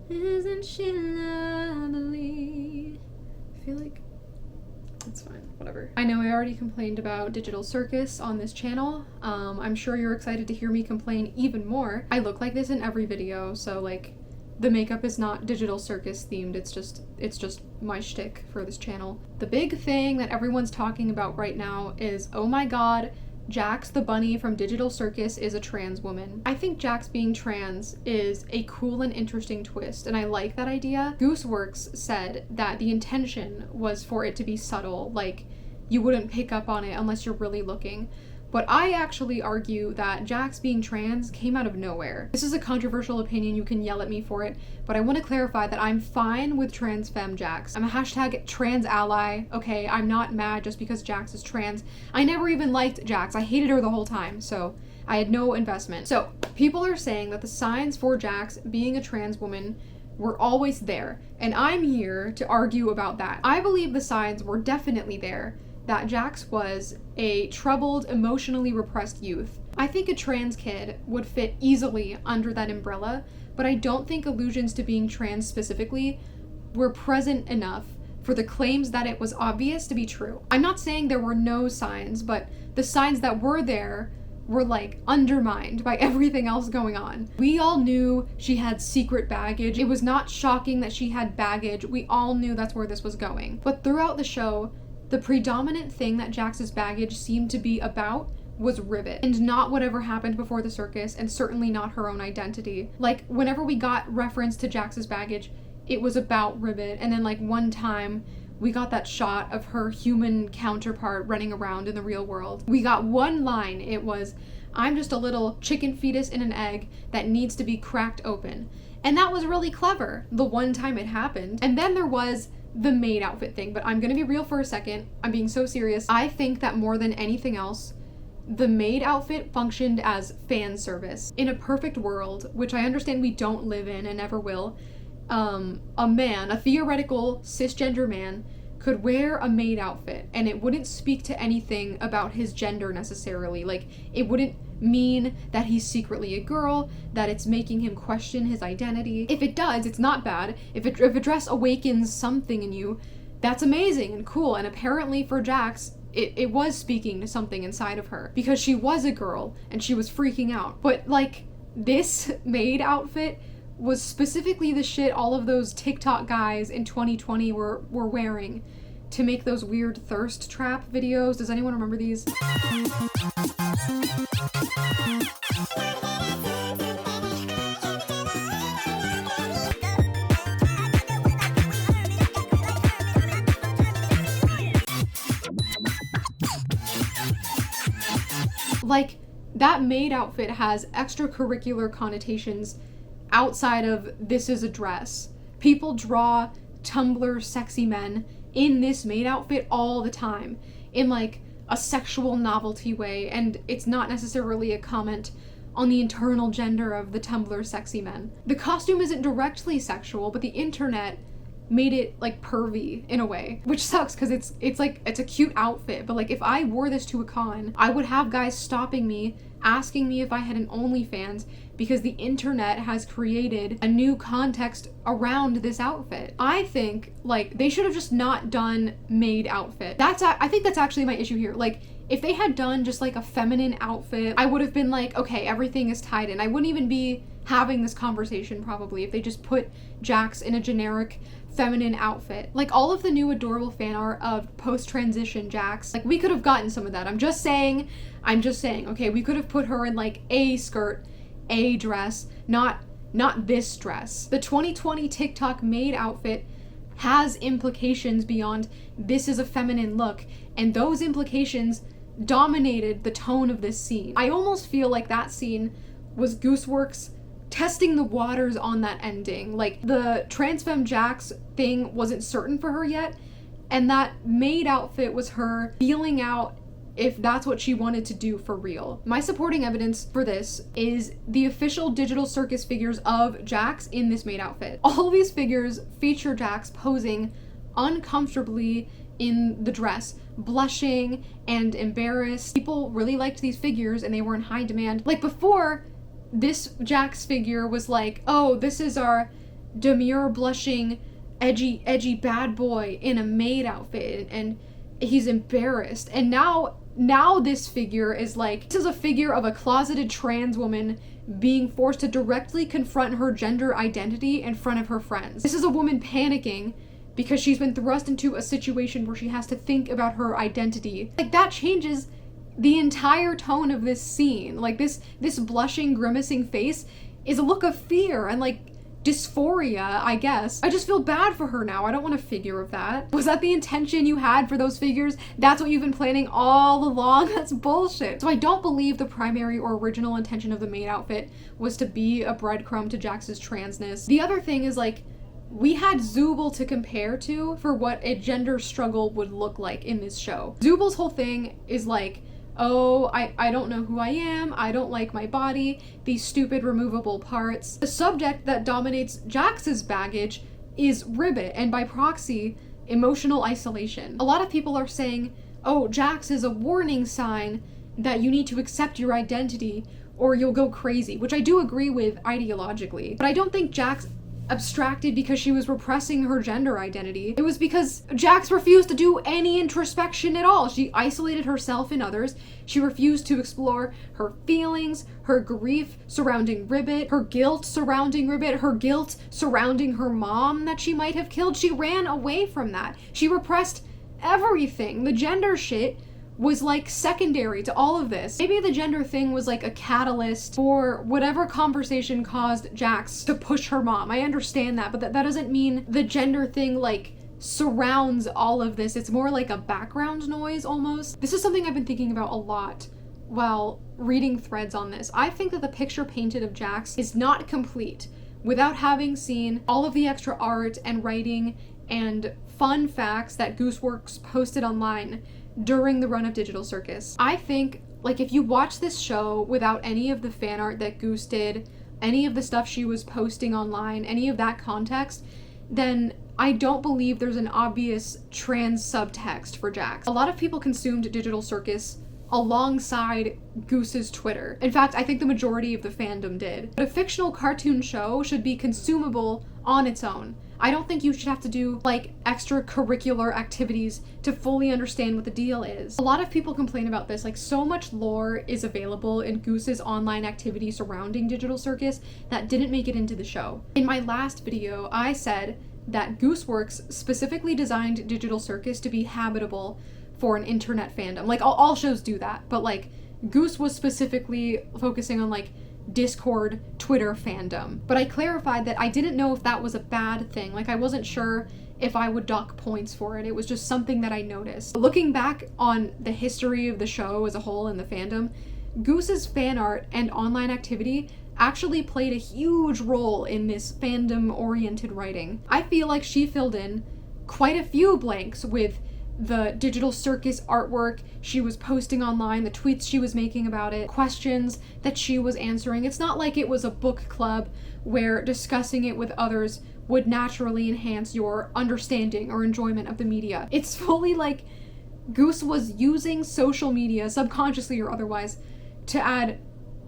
Isn't she lovely? I feel like it's fine, whatever. I know I already complained about Digital Circus on this channel. I'm sure you're excited to hear me complain even more. I look like this in every video, so like the makeup is not Digital Circus themed, it's just my shtick for this channel. The big thing that everyone's talking about right now is, oh my god, Jax the bunny from Digital Circus is a trans woman. I think Jax being trans is a cool and interesting twist, and I like that idea. Gooseworks said that the intention was for it to be subtle, like you wouldn't pick up on it unless you're really looking. But I actually argue that Jax being trans came out of nowhere. This is a controversial opinion, you can yell at me for it, but I want to clarify that I'm fine with trans femme Jax. I'm a hashtag trans ally, okay? I'm not mad just because Jax is trans. I never even liked Jax. I hated her the whole time, so I had no investment. So people are saying that the signs for Jax being a trans woman were always there, and I'm here to argue about that. I believe the signs were definitely there, that Jax was a troubled, emotionally repressed youth. I think a trans kid would fit easily under that umbrella, but I don't think allusions to being trans specifically were present enough for the claims that it was obvious to be true. I'm not saying there were no signs, but the signs that were there were like undermined by everything else going on. We all knew she had secret baggage. It was not shocking that she had baggage. We all knew that's where this was going. But throughout the show, the predominant thing that Jax's baggage seemed to be about was Rivet, and not whatever happened before the circus, and certainly not her own identity. Like, whenever we got reference to Jax's baggage, it was about Rivet, and then like one time we got that shot of her human counterpart running around in the real world. We got one line, it was, "I'm just a little chicken fetus in an egg that needs to be cracked open." And that was really clever, the one time it happened. And then there was the maid outfit thing, but I'm gonna be real for a second. I'm being so serious. I think that more than anything else, the maid outfit functioned as fan service. In a perfect world, which I understand we don't live in and never will, a man, a theoretical cisgender man, could wear a maid outfit and it wouldn't speak to anything about his gender necessarily. Like, it wouldn't mean that he's secretly a girl, that it's making him question his identity. If it does, it's not bad. If a dress awakens something in you, that's amazing and cool. And apparently for Jax, it was speaking to something inside of her because she was a girl and she was freaking out. But like, this maid outfit was specifically the shit all of those TikTok guys in 2020 were wearing to make those weird thirst trap videos. Does anyone remember these? Like, that maid outfit has extracurricular connotations outside of this is a dress. People draw Tumblr sexy men in this maid outfit all the time, in like a sexual novelty way, and it's not necessarily a comment on the internal gender of the Tumblr sexy men. The costume isn't directly sexual, but the internet made it like pervy in a way, which sucks because it's like, it's a cute outfit, but like if I wore this to a con, I would have guys stopping me, asking me if I had an OnlyFans, because the internet has created a new context around this outfit. I think like they should have just not done maid outfit. I think that's actually my issue here. Like, if they had done just like a feminine outfit, I would have been like, okay, everything is tied in. I wouldn't even be having this conversation probably if they just put Jax in a generic feminine outfit. Like, all of the new adorable fan art of post-transition Jax, like, we could have gotten some of that. I'm just saying, okay, we could have put her in like a skirt, a dress, not this dress. The 2020 TikTok maid outfit has implications beyond this is a feminine look, and those implications dominated the tone of this scene. I almost feel like that scene was Gooseworks testing the waters on that ending. Like, the trans femme Jax thing wasn't certain for her yet, and that maid outfit was her feeling out if that's what she wanted to do for real. My supporting evidence for this is the official Digital Circus figures of Jax in this maid outfit. All these figures feature Jax posing uncomfortably in the dress, blushing and embarrassed. People really liked these figures and they were in high demand. Like, before, this Jax figure was like, oh, this is our demure, blushing, edgy bad boy in a maid outfit, and he's embarrassed. And now this figure is like, this is a figure of a closeted trans woman being forced to directly confront her gender identity in front of her friends. This is a woman panicking because she's been thrust into a situation where she has to think about her identity. Like, that changes the entire tone of this scene. Like, this blushing, grimacing face is a look of fear and like dysphoria, I guess. I just feel bad for her now. I don't want a figure of that. Was that the intention you had for those figures? That's what you've been planning all along? That's bullshit. So I don't believe the primary or original intention of the maid outfit was to be a breadcrumb to Jax's transness. The other thing is, like, we had Zooble to compare to for what a gender struggle would look like in this show. Zooble's whole thing is like, oh, I don't know who I am, I don't like my body, these stupid removable parts. The subject that dominates Jax's baggage is ribbit, and by proxy, emotional isolation. A lot of people are saying, oh, Jax is a warning sign that you need to accept your identity or you'll go crazy, which I do agree with ideologically. But I don't think Jax abstracted because she was repressing her gender identity. It was because Jax refused to do any introspection at all. She isolated herself in others. She refused to explore her feelings, her grief surrounding Ribbit, her guilt surrounding Ribbit, her guilt surrounding her mom that she might have killed. She ran away from that. She repressed everything. The gender shit was like secondary to all of this. Maybe the gender thing was like a catalyst for whatever conversation caused Jax to push her mom. I understand that, but that doesn't mean the gender thing like surrounds all of this. It's more like a background noise almost. This is something I've been thinking about a lot while reading threads on this. I think that the picture painted of Jax is not complete without having seen all of the extra art and writing and fun facts that Gooseworks posted online during the run of Digital Circus. I think, like, if you watch this show without any of the fan art that Goose did, any of the stuff she was posting online, any of that context, then I don't believe there's an obvious trans subtext for Jax. A lot of people consumed Digital Circus alongside Goose's Twitter. In fact, I think the majority of the fandom did. But a fictional cartoon show should be consumable on its own. I don't think you should have to do like extracurricular activities to fully understand what the deal is. A lot of people complain about this, like so much lore is available in Goose's online activity surrounding Digital Circus that didn't make it into the show. In my last video, I said that Gooseworks specifically designed Digital Circus to be habitable for an internet fandom. Like all shows do that, but like Goose was specifically focusing on like Discord, Twitter fandom. But I clarified that I didn't know if that was a bad thing. Like I wasn't sure if I would dock points for it. It was just something that I noticed. Looking back on the history of the show as a whole and the fandom, Goose's fan art and online activity actually played a huge role in this fandom-oriented writing. I feel like she filled in quite a few blanks with the Digital Circus artwork she was posting online, the tweets she was making about it, questions that she was answering. It's not like it was a book club where discussing it with others would naturally enhance your understanding or enjoyment of the media. It's fully like Goose was using social media, subconsciously or otherwise, to add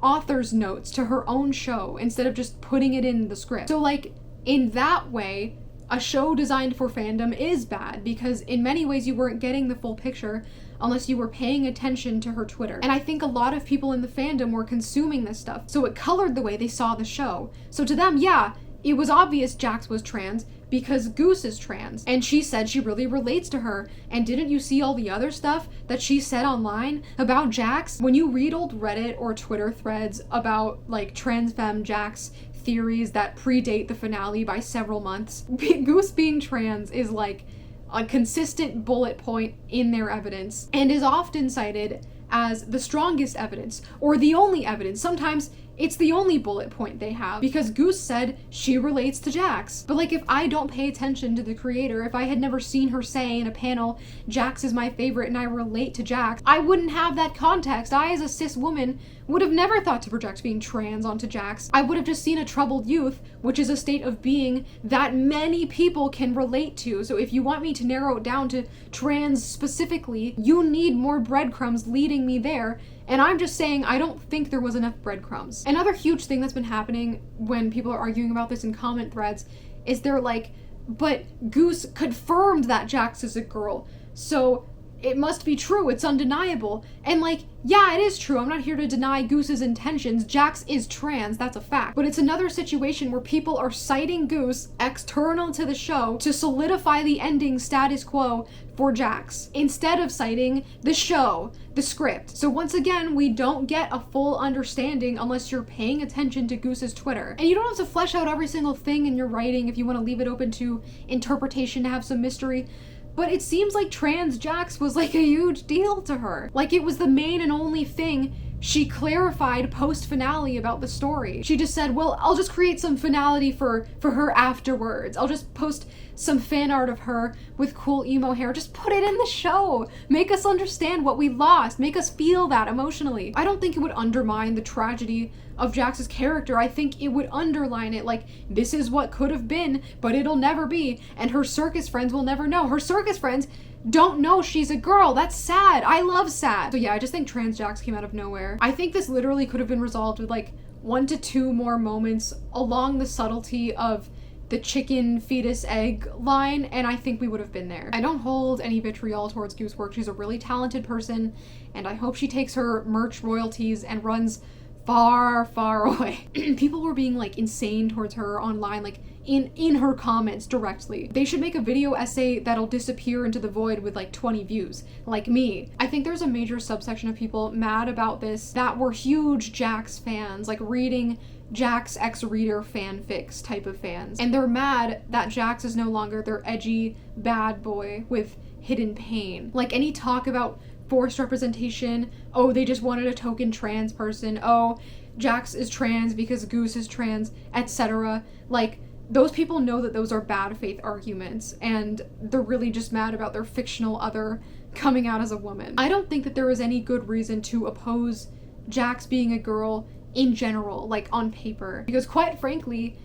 author's notes to her own show instead of just putting it in the script. So like, in that way, a show designed for fandom is bad because in many ways you weren't getting the full picture unless you were paying attention to her Twitter. And I think a lot of people in the fandom were consuming this stuff, so it colored the way they saw the show. So to them, yeah, it was obvious Jax was trans because Goose is trans, and she said she really relates to her. And didn't you see all the other stuff that she said online about Jax? When you read old Reddit or Twitter threads about like trans femme Jax theories that predate the finale by several months, Goose being trans is like a consistent bullet point in their evidence and is often cited as the strongest evidence or the only evidence. Sometimes it's the only bullet point they have because Goose said she relates to Jax. But like, if I don't pay attention to the creator, if I had never seen her say in a panel, Jax is my favorite and I relate to Jax, I wouldn't have that context. I, as a cis woman, would have never thought to project being trans onto Jax. I would have just seen a troubled youth, which is a state of being that many people can relate to. So if you want me to narrow it down to trans specifically, you need more breadcrumbs leading me there. And I'm just saying I don't think there was enough breadcrumbs. Another huge thing that's been happening when people are arguing about this in comment threads is they're like, but Goose confirmed that Jax is a girl, so it must be true, it's undeniable. And like, yeah, it is true, I'm not here to deny Goose's intentions, Jax is trans, that's a fact. But it's another situation where people are citing Goose, external to the show, to solidify the ending status quo for Jax, instead of citing the show, the script. So once again, we don't get a full understanding unless you're paying attention to Goose's Twitter. And you don't have to flesh out every single thing in your writing if you want to leave it open to interpretation to have some mystery. But it seems like trans Jax was like a huge deal to her. Like it was the main and only thing she clarified post-finale about the story. She just said, well, I'll just create some finality for her afterwards. I'll just post some fan art of her with cool emo hair. Just put it in the show. Make us understand what we lost. Make us feel that emotionally. I don't think it would undermine the tragedy of Jax's character. I think it would underline it, like, this is what could have been, but it'll never be, and her circus friends will never know. Her circus friends don't know she's a girl. That's sad. I love sad. So yeah, I just think trans Jax came out of nowhere. I think this literally could have been resolved with like 1 to 2 more moments along the subtlety of the chicken fetus egg line, and I think we would have been there. I don't hold any vitriol towards Goose Work. She's a really talented person, and I hope she takes her merch royalties and runs far, far away. People were being like insane towards her online, like in her comments directly. They should make a video essay that'll disappear into the void with like 20 views, like me. I think there's a major subsection of people mad about this that were huge Jax fans, like reading Jax X-Reader fanfics type of fans. And they're mad that Jax is no longer their edgy bad boy with hidden pain. Like any talk about forced representation, oh, they just wanted a token trans person, oh, Jax is trans because Goose is trans, etc. Like, those people know that those are bad faith arguments, and they're really just mad about their fictional other coming out as a woman. I don't think that there is any good reason to oppose Jax being a girl in general, like on paper, because quite frankly,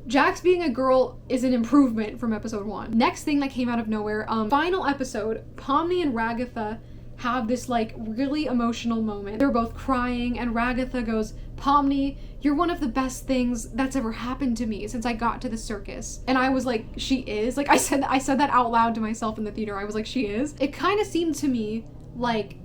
Jax being a girl is an improvement from episode 1. Next thing that came out of nowhere, final episode, Pomni and Ragatha have this like really emotional moment. They're both crying, and Ragatha goes, Pomni, you're one of the best things that's ever happened to me since I got to the circus. And I was like, she is? Like I said that out loud to myself in the theater. I was like, she is? It kind of seemed to me like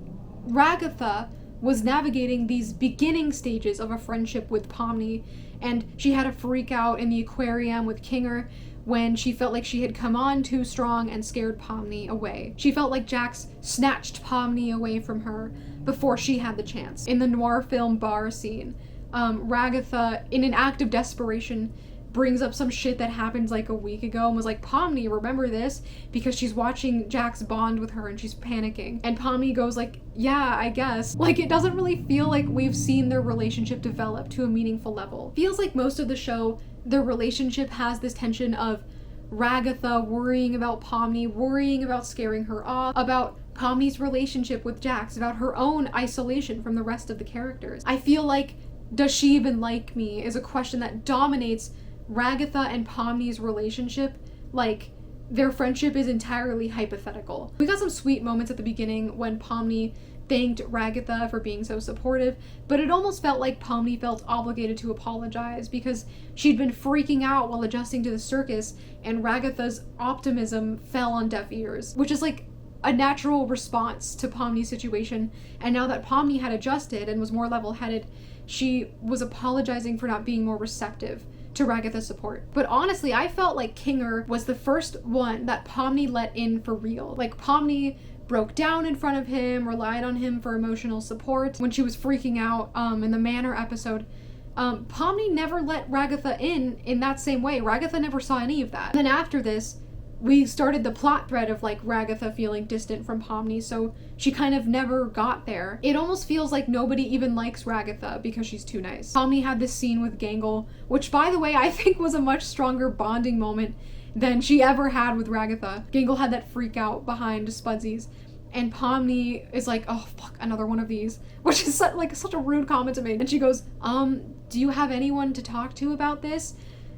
Ragatha was navigating these beginning stages of a friendship with Pomni, and she had a freak out in the aquarium with Kinger when she felt like she had come on too strong and scared Pomni away. She felt like Jax snatched Pomni away from her before she had the chance. In the noir film bar scene, Ragatha, in an act of desperation, brings up some shit that happened like a week ago and was like, Pomni, remember this? Because she's watching Jax bond with her and she's panicking. And Pomni goes like, yeah, I guess. Like, it doesn't really feel like we've seen their relationship develop to a meaningful level. Feels like most of the show, their relationship has this tension of Ragatha worrying about Pomni, worrying about scaring her off, about Pomni's relationship with Jax, about her own isolation from the rest of the characters. I feel like, does she even like me is a question that dominates Ragatha and Pomni's relationship. Like, their friendship is entirely hypothetical. We got some sweet moments at the beginning when Pomni thanked Ragatha for being so supportive, but it almost felt like Pomni felt obligated to apologize because she'd been freaking out while adjusting to the circus, and Ragatha's optimism fell on deaf ears, which is like a natural response to Pomni's situation. And now that Pomni had adjusted and was more level-headed, she was apologizing for not being more receptive to Ragatha's support. But honestly, I felt like Kinger was the first one that Pomni let in for real. Like, Pomni broke down in front of him, relied on him for emotional support when she was freaking out in the Manor episode. Pomni never let Ragatha in that same way. Ragatha never saw any of that. And then after this, we started the plot thread of like Ragatha feeling distant from Pomni, so she kind of never got there. It almost feels like nobody even likes Ragatha because she's too nice. Pomni had this scene with Gangle, which by the way I think was a much stronger bonding moment than she ever had with Ragatha. Gangle had that freak out behind Spudsies, and Pomni is like, oh fuck, another one of these, which is such a rude comment to make. And she goes, do you have anyone to talk to about this?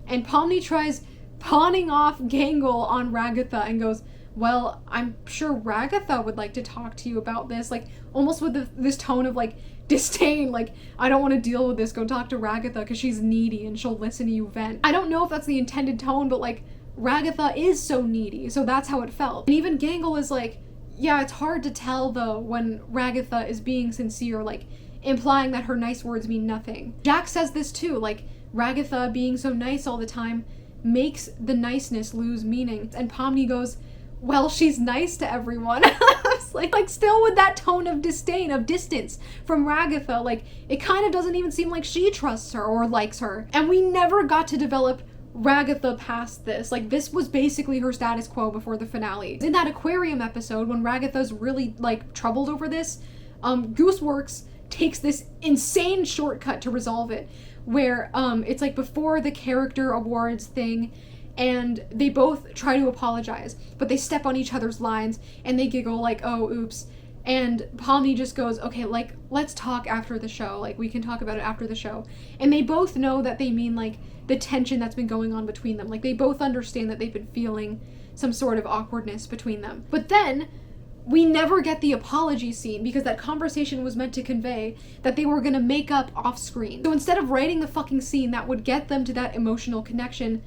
And Pomni tries pawning off Gangle on Ragatha and goes, well, I'm sure Ragatha would like to talk to you about this, like almost with this tone of like disdain, like, I don't want to deal with this, go talk to Ragatha because she's needy and she'll listen to you vent. I don't know if that's the intended tone, but like Ragatha is so needy, so that's how it felt. And even Gangle is like, yeah, it's hard to tell though when Ragatha is being sincere, like implying that her nice words mean nothing. Jax says this too, like Ragatha being so nice all the time makes the niceness lose meaning. And Pomni goes, well, she's nice to everyone. It's like still with that tone of disdain, of distance from Ragatha. Like, it kind of doesn't even seem like she trusts her or likes her. And we never got to develop Ragatha past this. Like, this was basically her status quo before the finale. In that aquarium episode, when Ragatha's really, like, troubled over this, Gooseworks takes this insane shortcut to resolve it, where it's like before the character awards thing, and they both try to apologize, but they step on each other's lines and they giggle like, oh, oops. And Pomni just goes, okay, like, let's talk after the show. Like, we can talk about it after the show. And they both know that they mean, like, the tension that's been going on between them. Like, they both understand that they've been feeling some sort of awkwardness between them. But then we never get the apology scene because that conversation was meant to convey that they were gonna make up off screen. So instead of writing the fucking scene that would get them to that emotional connection,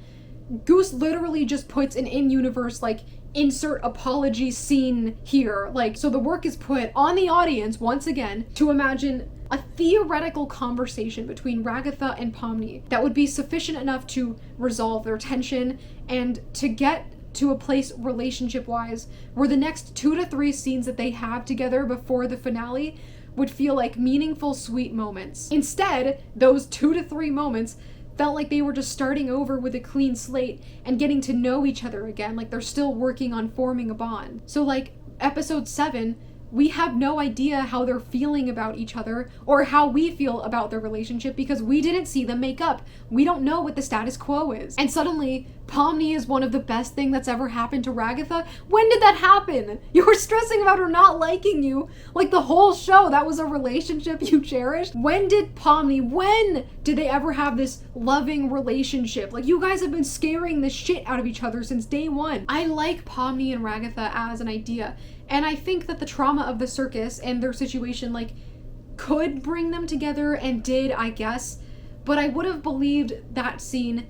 Goose literally just puts an in-universe, like, insert apology scene here. Like, so the work is put on the audience, once again, to imagine a theoretical conversation between Ragatha and Pomni that would be sufficient enough to resolve their tension and to get to a place relationship-wise where the next 2 to 3 scenes that they have together before the finale would feel like meaningful, sweet moments. Instead, those 2 to 3 moments felt like they were just starting over with a clean slate and getting to know each other again, like they're still working on forming a bond. So like episode 7, we have no idea how they're feeling about each other or how we feel about their relationship because we didn't see them make up. We don't know what the status quo is. And suddenly, Pomni is one of the best thing that's ever happened to Ragatha. When did that happen? You were stressing about her not liking you like the whole show. That was a relationship you cherished. When did they ever have this loving relationship? Like, you guys have been scaring the shit out of each other since day one. I like Pomni and Ragatha as an idea. And I think that the trauma of the circus and their situation, like, could bring them together and did, I guess. But I would have believed that scene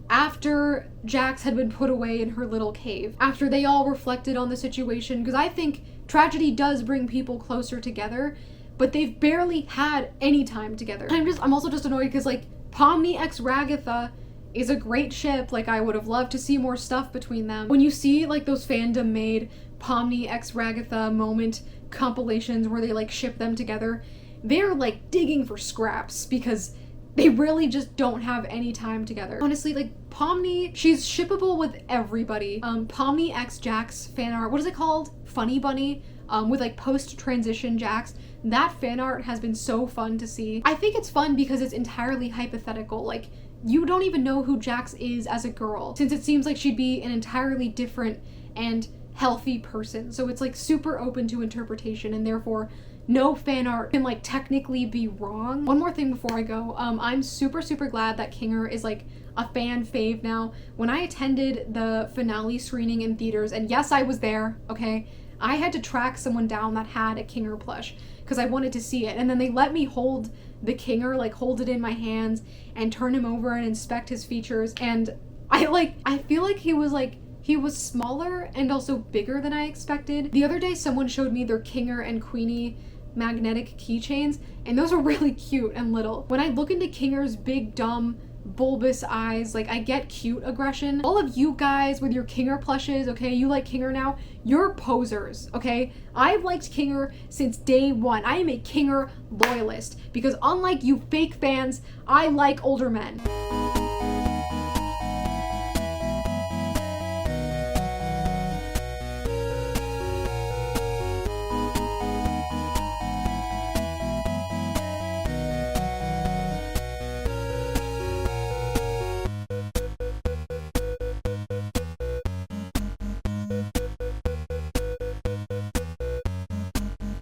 after Jax had been put away in her little cave. After they all reflected on the situation. Because I think tragedy does bring people closer together. But they've barely had any time together. I'm also just annoyed because, like, Pomni x Ragatha is a great ship. Like, I would have loved to see more stuff between them. When you see, like, those fandom-made Pomni x Ragatha moment compilations where they, like, ship them together, they're, like, digging for scraps because they really just don't have any time together. Honestly, like, Pomni, she's shippable with everybody. Pomni x Jax fan art, what is it called? Funny Bunny, with, like, post-transition Jax. That fan art has been so fun to see. I think it's fun because it's entirely hypothetical. Like, you don't even know who Jax is as a girl, since it seems like she'd be an entirely different and healthy person. So it's, like, super open to interpretation, and therefore no fan art can, like, technically be wrong. One more thing before I go. I'm super, super glad that Kinger is, like, a fan fave now. When I attended the finale screening in theaters, and yes, I was there, okay, I had to track someone down that had a Kinger plush because I wanted to see it. And then they let me hold the Kinger, like, hold it in my hands and turn him over and inspect his features. And I feel like he was smaller and also bigger than I expected. The other day, someone showed me their Kinger and Queenie magnetic keychains, and those are really cute and little. When I look into Kinger's big, dumb, bulbous eyes, like, I get cute aggression. All of you guys with your Kinger plushes, okay, you like Kinger now, you're posers, okay? I've liked Kinger since day one. I am a Kinger loyalist because unlike you fake fans, I like older men.